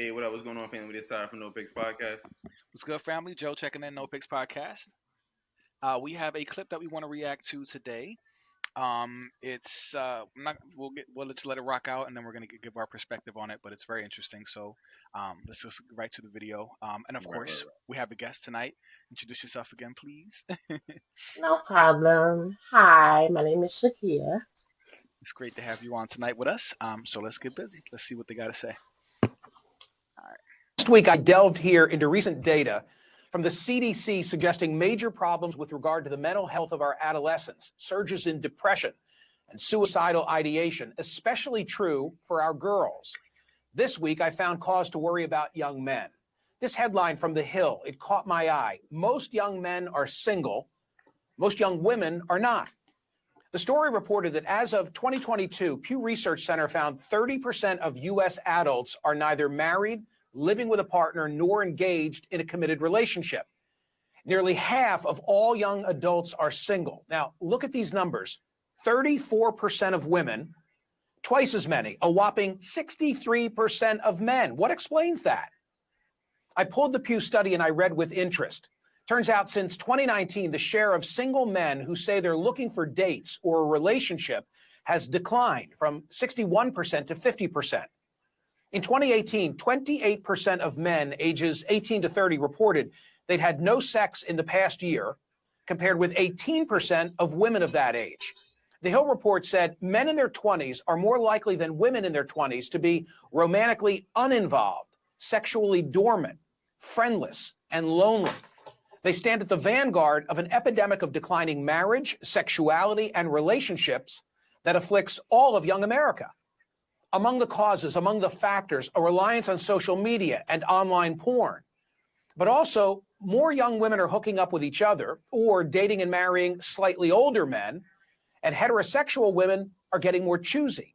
Hey, what up? What's going on, family? This side from No Picks Podcast. What's good, family? Joe checking in, No Picks Podcast. We have a clip that we want to react to today. It's not, we'll just let it rock out, and then we're gonna give our perspective on it. But it's very interesting. So let's just get right to the video. And of course, we have a guest tonight. Introduce yourself again, please. No problem. Hi, my name is Shakia. It's great to have you on tonight with us. So let's get busy. Let's see what they got to say. Last week, I delved here into recent data from the CDC suggesting major problems with regard to the mental health of our adolescents, surges in depression and suicidal ideation, especially true for our girls. This week, I found cause to worry about young men. This headline from The Hill, it caught my eye. Most young men are single. Most young women are not. The story reported that as of 2022, Pew Research Center found 30% of U.S. adults are neither married, living with a partner, nor engaged in a committed relationship. Nearly half of all young adults are single. Now, look at these numbers. 34% of women, twice as many, a whopping 63% of men. What explains that? I pulled the Pew study and I read with interest. Turns out since 2019, the share of single men who say they're looking for dates or a relationship has declined from 61% to 50%. In 2018, 28% of men ages 18 to 30 reported they'd had no sex in the past year, compared with 18% of women of that age. The Hill report said men in their 20s are more likely than women in their 20s to be romantically uninvolved, sexually dormant, friendless, and lonely. They stand at the vanguard of an epidemic of declining marriage, sexuality, and relationships that afflicts all of young America. Among the causes, among the factors, a reliance on social media and online porn. But also, more young women are hooking up with each other or dating and marrying slightly older men, and heterosexual women are getting more choosy.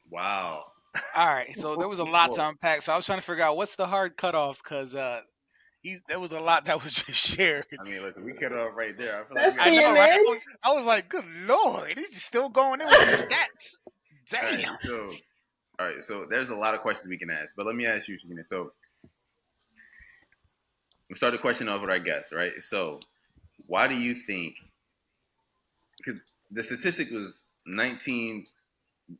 Wow. All right, so there was a lot to unpack. So I was trying to figure out what's the hard cutoff because there was a lot that was just shared. I mean, listen, we cut it off right there. I feel That's like I know, right? CNN. I was like, good lord, he's still going in with these stats. Damn. All right, so there's a lot of questions we can ask, but let me ask you, Shakina. So we start the question off with our guest, right? So why do you think? Because the statistic was 19.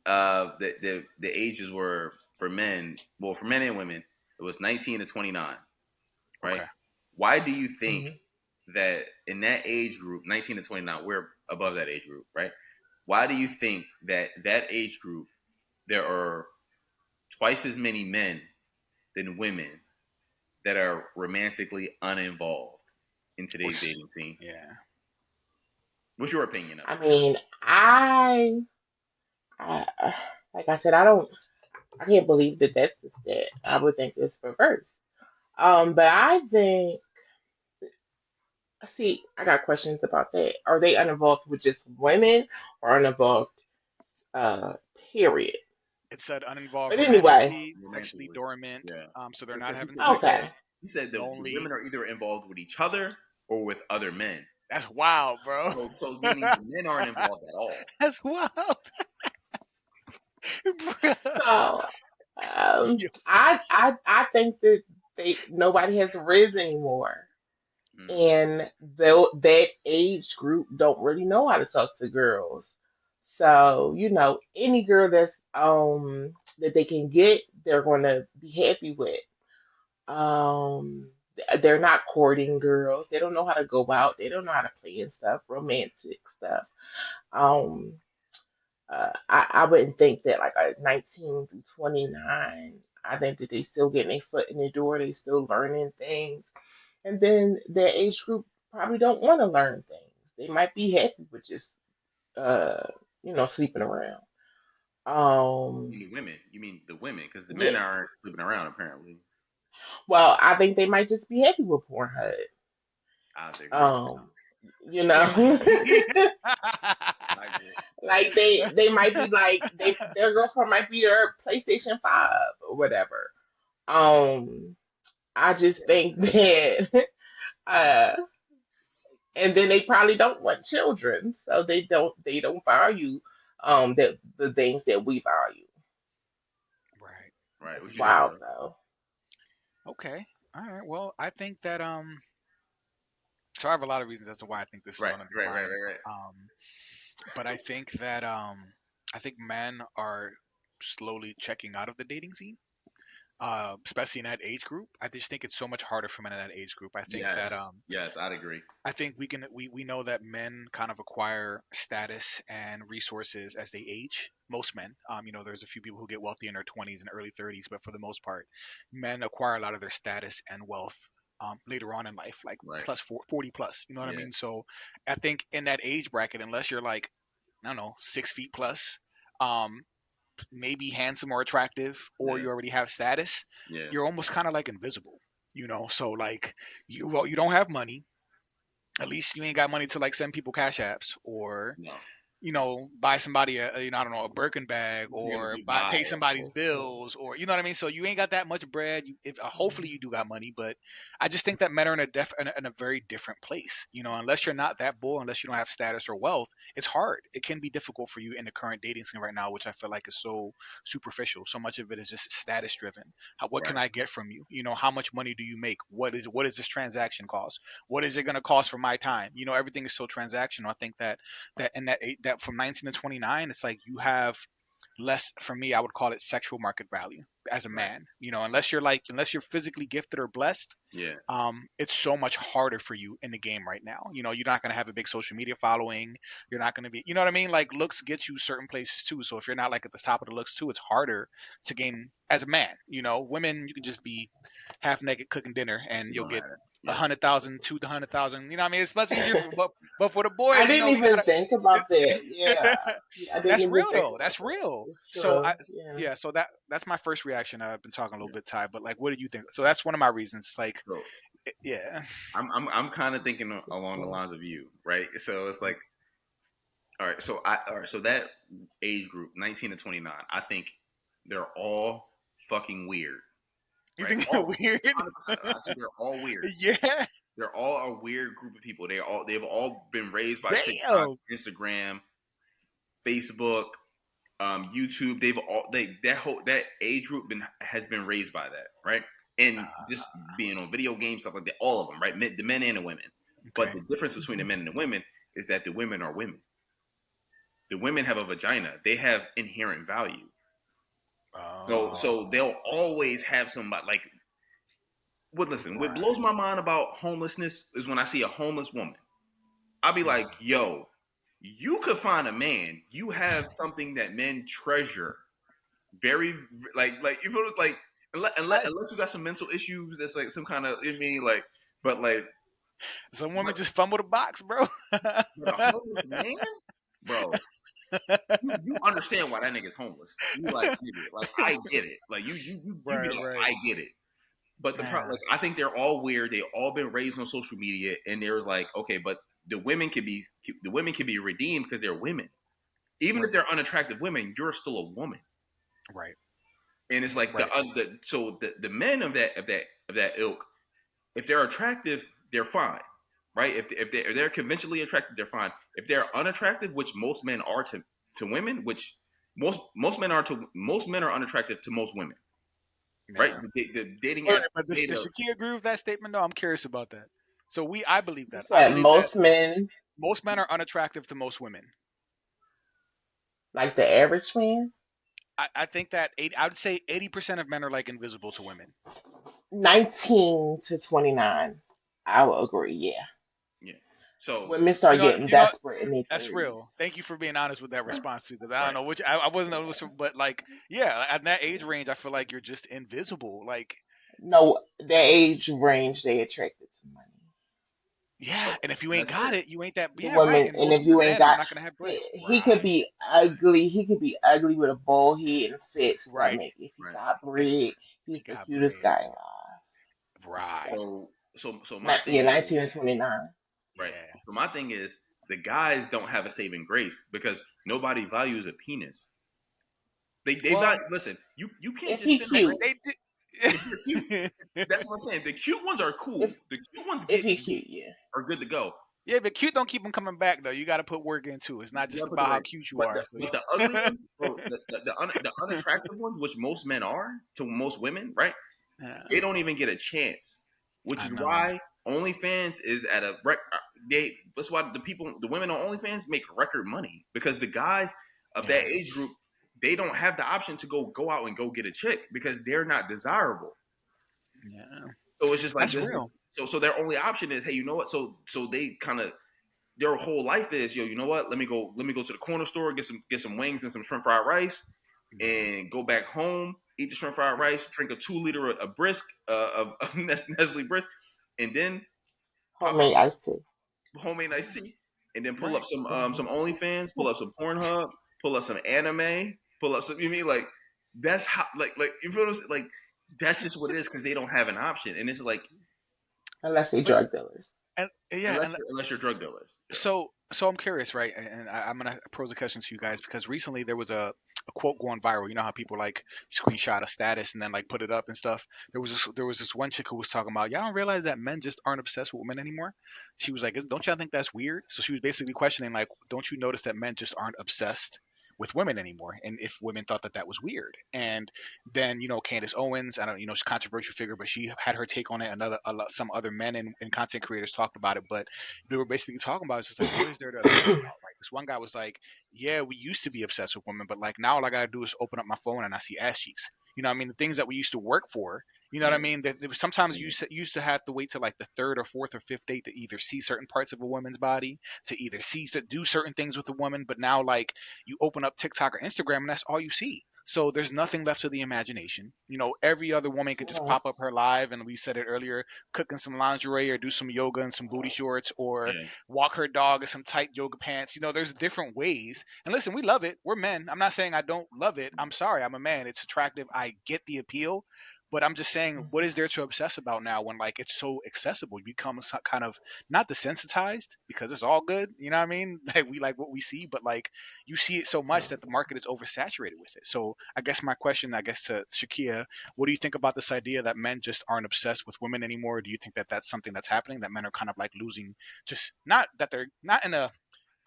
The ages were for men. Well, for men and women, it was 19 to 29, right? Okay. Why do you think that in that age group, 19 to 29, we're above that age group, right? Why do you think that age group there are twice as many men than women that are romantically uninvolved in today's dating scene? Yeah. What's your opinion of it? I mean, like I said, I can't believe that that's the stat. I would think it's reverse. But I think, see, I got questions about that. Are they uninvolved with just women or uninvolved, period? It said uninvolved But anyway, romantically dormant. Yeah. So they're not having okay. He said the Only- women are either involved with each other or with other men. That's wild, bro. So meaning the men aren't involved at all. That's wild. So, I think that nobody has riz anymore, and though that age group don't really know how to talk to girls. So any girl that's that they can get, they're going to be happy with. They're not courting girls. They don't know how to go out. They don't know how to play and stuff, romantic stuff. Um, I wouldn't think that like a 19 through 29. I think that they still getting their foot in the door. They still learning things, and then their age group probably don't want to learn things. They might be happy with just sleeping around. You mean the women? Because the men aren't sleeping around apparently. Well, I think they might just be happy with Pornhub. I think. Like they might be like their girlfriend might be their PlayStation 5 or whatever. I just think that and then they probably don't want children, so they don't value the things that we value. Right. It's What you think, wild bro? though. Okay. All right. Well, I think that so I have a lot of reasons as to why I think this is Right. on a Right. Right. decline. Right. Right. But I think that I think men are slowly checking out of the dating scene, especially in that age group. I just think it's so much harder for men in that age group. Yes. Yes, I'd agree. I think we know that men kind of acquire status and resources as they age. Most men, there's a few people who get wealthy in their 20s and early 30s, but for the most part, men acquire a lot of their status and wealth later on in life, like Right. 40 plus. You know what I Yeah. mean? So I think in that age bracket, unless you're like, I don't know, 6 feet plus, um, maybe handsome or attractive, or Yeah. you already have status, Yeah. you're almost kind of like invisible. So like you don't have money, at least you ain't got money to like send people cash apps or No. buy somebody I don't know, a Birkin bag You can't or do buy pay it. somebody's Mhm. bills, or you know what I mean. So you ain't got that much bread. If hopefully you do got money, but I just think that men are in a very different place. Unless you're not that bull, unless you don't have status or wealth, it's hard. It can be difficult for you in the current dating scene right now, which I feel like is so superficial. So much of it is just status driven. What can Right. I get from you? How much money do you make? What is this transaction cost? What is it going to cost for my time? Everything is so transactional. I think that in that from 19 to 29, it's like you have less. For me, I would call it sexual market value as a Right. man. Unless you're physically gifted or blessed, Yeah. it's so much harder for you in the game right now. You're not going to have a big social media following. You're not going to be, you know what I mean? Like looks get you certain places too. So if you're not like at the top of the looks too, it's harder to gain as a man. Women, you can just be half naked cooking dinner and It you'll don't get matter. a Yeah. 100,000, 200,000. You know what I mean? It's much easier but for the boys, I didn't we even gotta. think about that. Yeah. Yeah, I didn't That's even real think though. about That's that. real. It's So true. Yeah. yeah. So that's my first reaction. I've been talking a little Yeah. bit, Ty, but like, what do you think? So that's one of my reasons. Like, So yeah. I'm kind of thinking along the Mhm. lines of you, right? So it's like, all right, so that age group, 19 to 29, I think they're all fucking weird, You right? think they're All weird? 100%. I think they're all weird. Yeah. They're all a weird group of people. They've all been raised by TikTok, Damn. Instagram, Facebook, YouTube. That age group has been raised by that, right? And just being on video games, stuff like that. All of them, right? The men and the women. But Okay. the difference between the men and the women is that the women are women. The women have a vagina. They have inherent value. So Oh. they'll always have somebody like. What listen? What blows Right. my mind about homelessness is when I see a homeless woman. I'll be like, yo, you could find a man. You have something that men treasure. Very like you feel like unless you got some mental issues, that's like some kind of I mean like, but like, Some but, women just fumble the box, bro. but a homeless man, bro, you understand why that nigga's homeless. You like nigga, like I get it. Like you be Right. like Right. I get it. But Man. like I think they're all weird. They all been raised on social media, and there's like okay, but the women can be redeemed because they're women. Even if Right. they're unattractive women, you're still a woman. Right. And it's like Right. the men of that ilk, if they're attractive, they're fine, right? If they're conventionally attractive, they're fine. If they're unattractive, which most men are to women, which most men are unattractive to most women, right? Yeah. The dating But, app but does data, Shakia agree with that statement? though? I'm curious about that. I believe She that. I said believe that most men, most men are unattractive to most women. like the average man, I think that I would say 80% of men are like invisible to women. 19 to 29. I will agree. Yeah. yeah. So Women start getting You know, desperate in their that's 30s. real. Thank you for being honest with that response too, because I don't right, know which I wasn't know which, but like yeah, at that age range, I feel like you're just invisible. Like No, their age range, they attracted to money. yeah, and if you ain't that's got true. it, you ain't that The yeah right. women, And and most if of the you ain't men are got, not gonna have bread. he could Right, be ugly. He could be ugly with a bald head and a fat right. stomach. If he Right. got And bread, he he's the got cutest bread. guy alive. Right. So my thing Yeah, is 19 and 29. right. Yeah. So my thing is the guys don't have a saving grace because nobody values a penis. They Well, value. Listen, you can't If just he send that. cute, they If you're cute, did. that's what I'm saying. The cute ones are cool. if The cute ones if he cute, yeah. are good to go. Yeah, but cute don't keep them coming back though. You got to put work into it. It's not You just gotta put the about how work. cute you But are. So the ugly ones, bro, the unattractive ones, which most men are to most women, right? yeah, They don't even get a chance, which I is know. why OnlyFans is at a that's why the women on OnlyFans make record money because the guys of that age group, they don't have the option to go out and go get a chick because they're not desirable. Yeah, So it's just like that's this. real. So their only option is, hey, you know what? So they kind of their whole life is, yo, you know what? Let me go to the corner store, get some wings and some shrimp fried rice, and go back home, eat the shrimp fried rice, drink a 2 liter of brisk of Nestle brisk, and then pop out Homemade iced tea. homemade Yeah, iced tea, and then pull right. up some OnlyFans, pull up some Pornhub, pull up some anime, pull up some. You mean like that's how like you feel what I'm saying? Like that's just what it is because they don't have an option, and it's like Unless they But drug dealers. and yeah, and unless you're drug dealers. Yeah. so I'm curious, right? And I'm gonna pose a question to you guys because recently there was a quote going viral. You know how people like screenshot a status and then like put it up and stuff. There was this one chick who was talking about, y'all don't realize that men just aren't obsessed with women anymore. She was like, don't y'all think that's weird? So she was basically questioning like, don't you notice that men just aren't obsessed with women anymore? And if women thought that that was weird, and then Candace Owens, I don't, she's a controversial figure, but she had her take on it. Some other men and content creators talked about it, but they were basically talking about it's just like, what is there to obsess about? Right? This one guy was like, yeah, we used to be obsessed with women, but like now all I gotta do is open up my phone and I see ass cheeks. I mean, the things that we used to work for. You know what I mean? Sometimes you used to have to wait till like the third or fourth or fifth date to either see certain parts of a woman's body, to either to do certain things with a woman. But now, like, you open up TikTok or Instagram and that's all you see. So there's nothing left to the imagination. Every other woman could just Right. pop up her live, and we said it earlier, cooking some lingerie or do some yoga in some booty shorts or Yeah. walk her dog in some tight yoga pants. There's different ways. And listen, we love it. We're men. I'm not saying I don't love it. I'm sorry. I'm a man. It's attractive. I get the appeal. But I'm just saying, what is there to obsess about now when like it's so accessible? You become kind of not desensitized because it's all good. You know what I mean? Like we like what we see, but like you see it so much that the market is oversaturated with it. So I guess my question, I guess to Shakia, what do you think about this idea that men just aren't obsessed with women anymore? Do you think that that's something that's happening? That men are kind of like losing, just not that they're not in a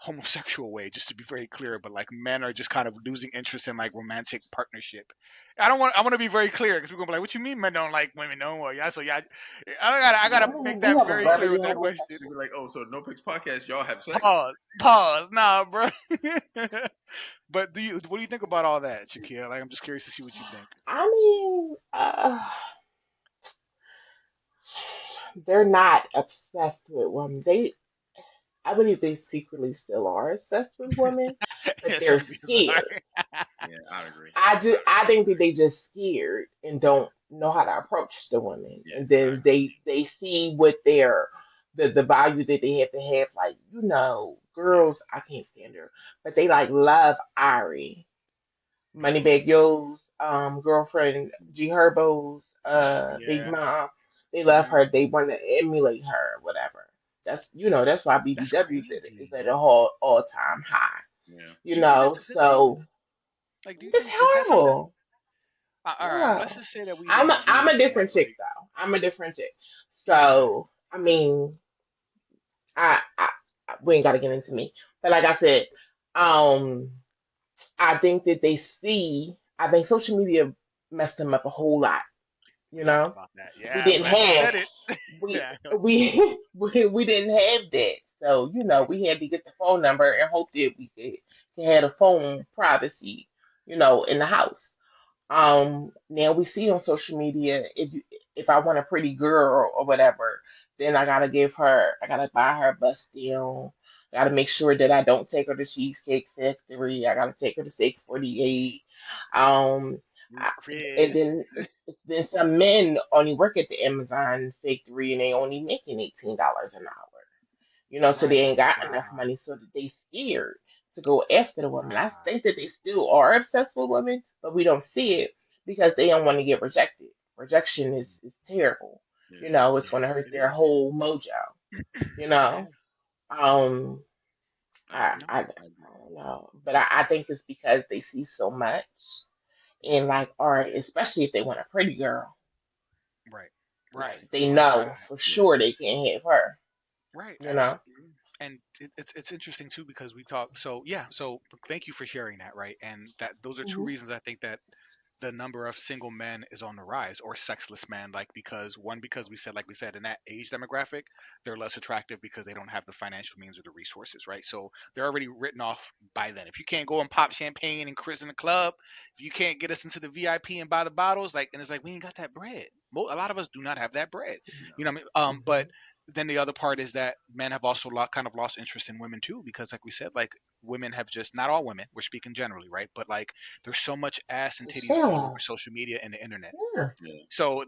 homosexual way, just to be very clear, but like men are just kind of losing interest in like romantic partnership. I want to be very clear because we're gonna be like, what you mean men don't like women no more? Yeah, so yeah, I gotta make We that have a very clear very with that young question. People be like, oh, so No Pics Podcast, y'all have sex? Pause, nah, bro. But what do you think about all that, Shakia? Like, I'm just curious to see what you think. I mean, they're not obsessed with women. I believe they secretly still are obsessed with women, but Yeah, they're some people scared. are. Yeah, I'd agree. I think that they just scared and don't know how to approach the women, Yeah, and I then agree. they see what the value that they have to have. Like, Yeah, girls, I can't stand her, but they like love Ari. Moneybag Yo's girlfriend, G Herbo's big Yeah. mom. They love Hmm. her. They want to emulate her, whatever. That's why That's BBW is crazy. at a all time high. yeah. Do you think that's a good thing? So Like, do you it's think is that something? horrible. All right, let's Yeah, just say that we I'm agree a on that, different chick right? though. I'm a different chick. Okay. So I mean, we ain't got to get into me, but like I said, um, I think that they see. I think social media messed them up a whole lot. We You talked know, about that. we Yeah, I'm didn't glad you have said it. we Yeah. we didn't have that. So we had to get the phone number and hope that we could have a phone privacy, in the house. Now we see on social media if I want a pretty girl or whatever, then I gotta buy her a bust down. I gotta make sure that I don't take her to Cheesecake Factory. I gotta take her to Steak 48. Um, Ruth I, and Chris. then some men only work at the Amazon factory and they only making $18 an hour. So they Right. ain't got enough Wow. money, so that they scared to go after the woman. I Wow. think that they still are obsessed with women, but we don't see it because they don't want to get rejected. Rejection is terrible. Yeah. It's Yeah, going to hurt it their is. whole mojo. You know, Yeah. um, I agree. No. I don't know, but I think it's because they see so much and like art, especially if they want a pretty girl, Right. Right. like they Right. Right. know Right. for Yeah. sure they can't have her. Right. You know. Absolutely. and it's interesting too because we talk. So yeah, so thank you for sharing that, right? And that those are two Hmm. reasons I think that the number of single men is on the rise, or sexless men, like because one, because we said, like we said, in that age demographic they're less attractive because they don't have the financial means or the resources, right? So they're already written off by then. If you can't go and pop champagne and Chris in the club, if you can't get us into the VIP and buy the bottles, like, and it's like we ain't got that bread. A lot of us do not have that bread, you know what I mean? But Hmm. then the other part is that men have also kind of lost interest in women too, because like we said, like women have just, not all women, we're speaking generally, right? But like there's so much ass and titties all over Sure. social media and the internet. Yeah. Yeah. So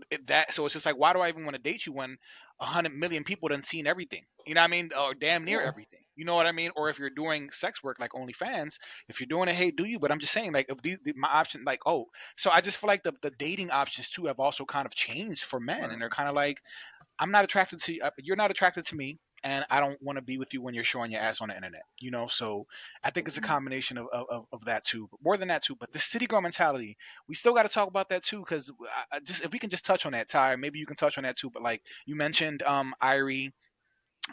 so it's just like, why do I even want to date you when 100 million people done seen everything? You know what I mean? Or damn near Yeah. everything. You know what I mean? Or if you're doing sex work like OnlyFans, if you're doing it, hey, do you? But I'm just saying, like, if my option, like, oh, so I just feel like the dating options too have also kind of changed for men, Right. and they're kind of like, I'm not attracted to you. You're not attracted to me, and I don't want to be with you when you're showing your ass on the internet. You know, so I think it's a combination of that too, but more than that too. But the city girl mentality, we still got to talk about that too, because just if we can just touch on that, Ty, maybe you can touch on that too. But like you mentioned, Irie,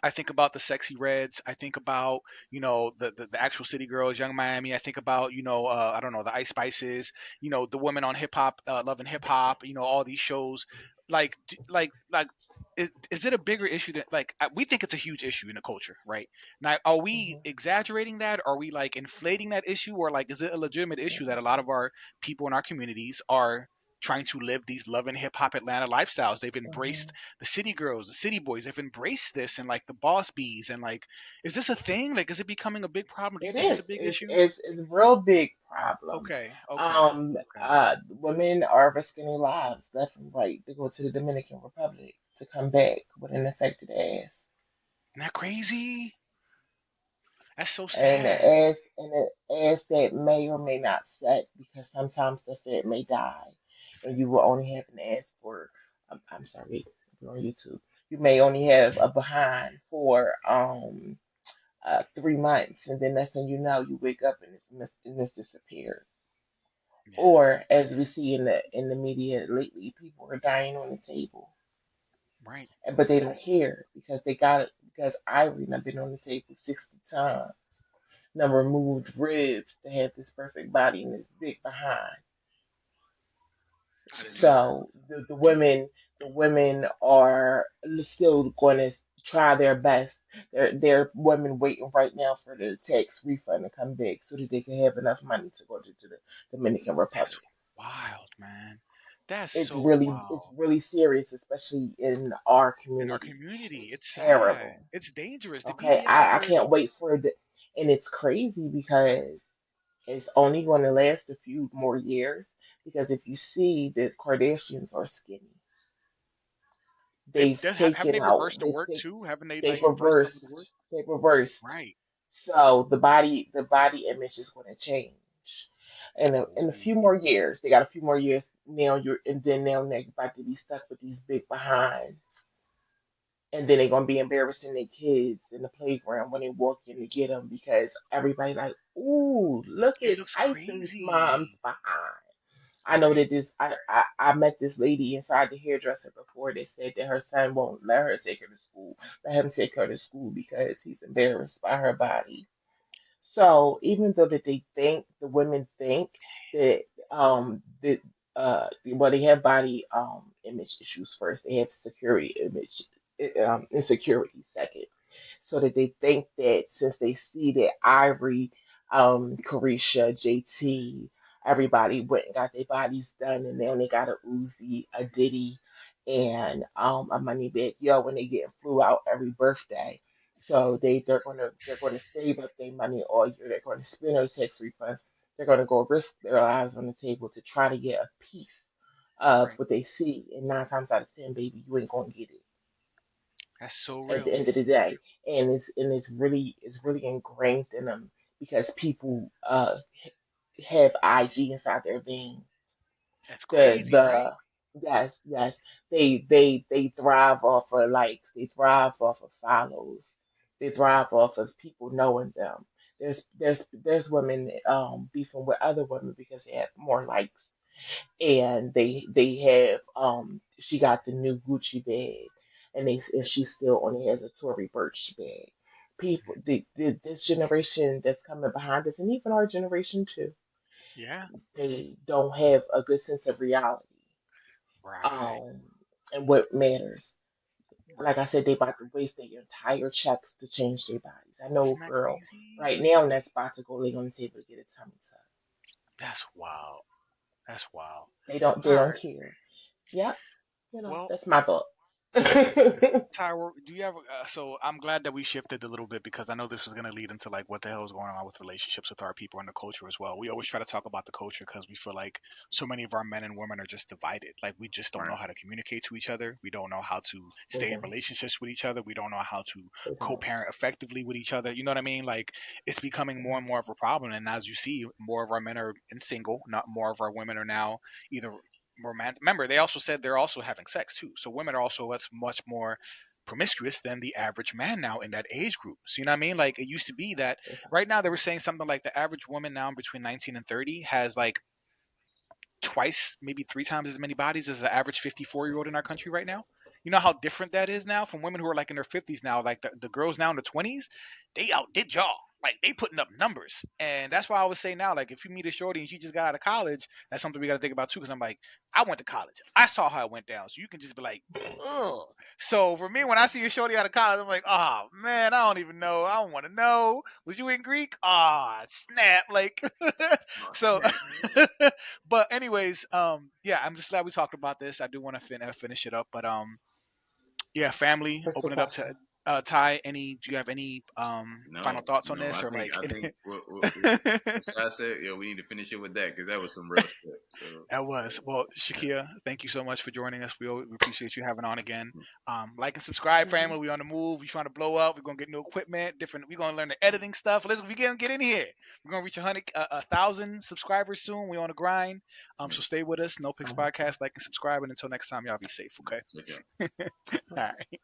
I think about the Sexy Reds. I think about, the actual City Girls, Young Miami. I think about, I don't know, the Ice Spices. The women on Hip Hop, Love and Hip Hop. All these shows. Like like. Is it a bigger issue that, like, we think it's a huge issue in the culture, right? Now, are we Hmm. exaggerating that? Are we like inflating that issue, or like is it a legitimate issue that a lot of our people in our communities are trying to live these love and hip hop Atlanta lifestyles? They've embraced Hmm. the city girls, the city boys have embraced this, and like the boss bees, and like, is this a thing? Like, is it becoming a big problem? Do you It think it's a is. big It's, issue? it's, it's a real big problem. Okay, okay, okay. Women are risking their lives left and right to go to the Dominican Republic to come back with an infected ass. Isn't that crazy? That's so And sad. an ass that may or may not set because sometimes the fat may die, and you will only have an ass for. I'm sorry, we're on YouTube. You may only have a behind for 3 months, and then next thing you know, you wake up and it's disappeared. Yeah, Or as we see in the media lately, people are dying on the table, right. but they don't care because they got it because Irene have been on the table 60 times. Now removed ribs to have this perfect body and this big behind. I didn't know that. So the women are still going to try their best. There are women waiting right now for the tax refund to come back so that they can have enough money to go to the Dominican That's Republic. wild, man. That's It's so really it's wild. really serious, especially in our In our community. community, It's it's sad. terrible. It's dangerous. The Okay, BBL I word. can't wait for the, and it's crazy because it's only going to last a few more years. Because if you see, the Kardashians are skinny. They've Haven't taken they out. reversed the word too? Haven't they They've like reversed some of the reversed. word? They've reversed. Right. So the body image is going to change. In a Ooh, few more years, they got a few more years now. And then now they're about to be stuck with these big behinds, and then they're gonna be embarrassing their kids in the playground when they walk in to get them because everybody like, ooh, look it at looks Tyson's mom's crazy. behind. I know Right. that this. I met this lady inside the hairdresser before that said that her son won't let her take her to school, let him take her to school because he's embarrassed by her body. So even though that they think the women think that well, they have body image issues first, they have security image insecurity second, so that they think that since they see that Ivory, Carisha, JT, everybody went and got their bodies done, and then they got a Uzi, a Diddy, and a Money Bag Yo when they get flew out every birthday. So they're gonna save up their money all year. They're going to spend those tax refunds. They're going to go risk their lives on the table to try to get a piece of Right. what they see. And 9 times out of 10, baby, you ain't going to get it That's so at the real. end of the day. And it's really ingrained in them because people have IG inside their veins. That's the crazy, right? the yes, they thrive off of likes, they thrive off of follows, they thrive off of people knowing them. There's women beefing with other women because they have more likes, and they have she got the new Gucci bag, and she still only has a Tory Burch bag people, this generation that's coming behind us, and even our generation too, Yeah. they don't have a good sense of reality. Right. Um, and what matters. Like I Right. said, they about to waste their entire checks to change their bodies. I know Isn't a that girl crazy? right now that's about to go lay on the table to get a tummy tuck. That's wild. That's wild. They All don't right. care. Yep, Well, that's my thought. Tyra, do you have? So I'm glad that we shifted a little bit because I know this was going to lead into like what the hell is going on with relationships with our people and the culture as well. We always try to talk about the culture because we feel like so many of our men and women are just divided. Like we just don't know Right. how to communicate to each other. We don't know how to They stay in don't. relationships with each other. We don't know how to They don't. co-parent effectively with each other. You know what I mean? Like it's becoming more and more of a problem. And as you see, more of our men are in single. Not more of our women are now either romantic. Remember, they also said they're also having sex too. So women are also much more promiscuous than the average man now in that age group. So you know what I mean? Like it used to be that They don't. right now they were saying something like the average woman now between 19 and 30 has like twice, maybe three times as many bodies as the average 54-year-old in our country right now. You know how different that is now from women who are like in their 50s now. Like the girls now in the 20s, they outdid y'all. Like they putting up numbers, and that's why I would say now, like if you meet a shorty and she just got out of college, that's something we got to think about too. Because I'm like, I went to college, I saw how it went down, so you can just be like, ugh. So for me, when I see a shorty out of college, I'm like, oh man, I don't even know. I don't want to know. Was you in Greek? Ah, snap. Like, Oh, so snap. but anyways, yeah, I'm just glad we talked about this. I do want to finish it up, but yeah, family, What's the open it up to question? Ty. Do you have any final No, thoughts on no. this or like? I think what Shy said. Yeah, we need to finish it with that because that was some real shit. So That was well, Shakia. Thank you so much for joining us. We appreciate you having on again. Like and subscribe, Mhm. family. We on the move. We trying to blow up. We're gonna get new equipment. Different. We're gonna learn the editing stuff. Listen, we get in here. We're gonna reach 1,000 subscribers soon. We on the grind. yeah, So stay with us. No Picks Awesome. Podcast. Like and subscribe. And until next time, y'all be safe. Okay. check out. All right.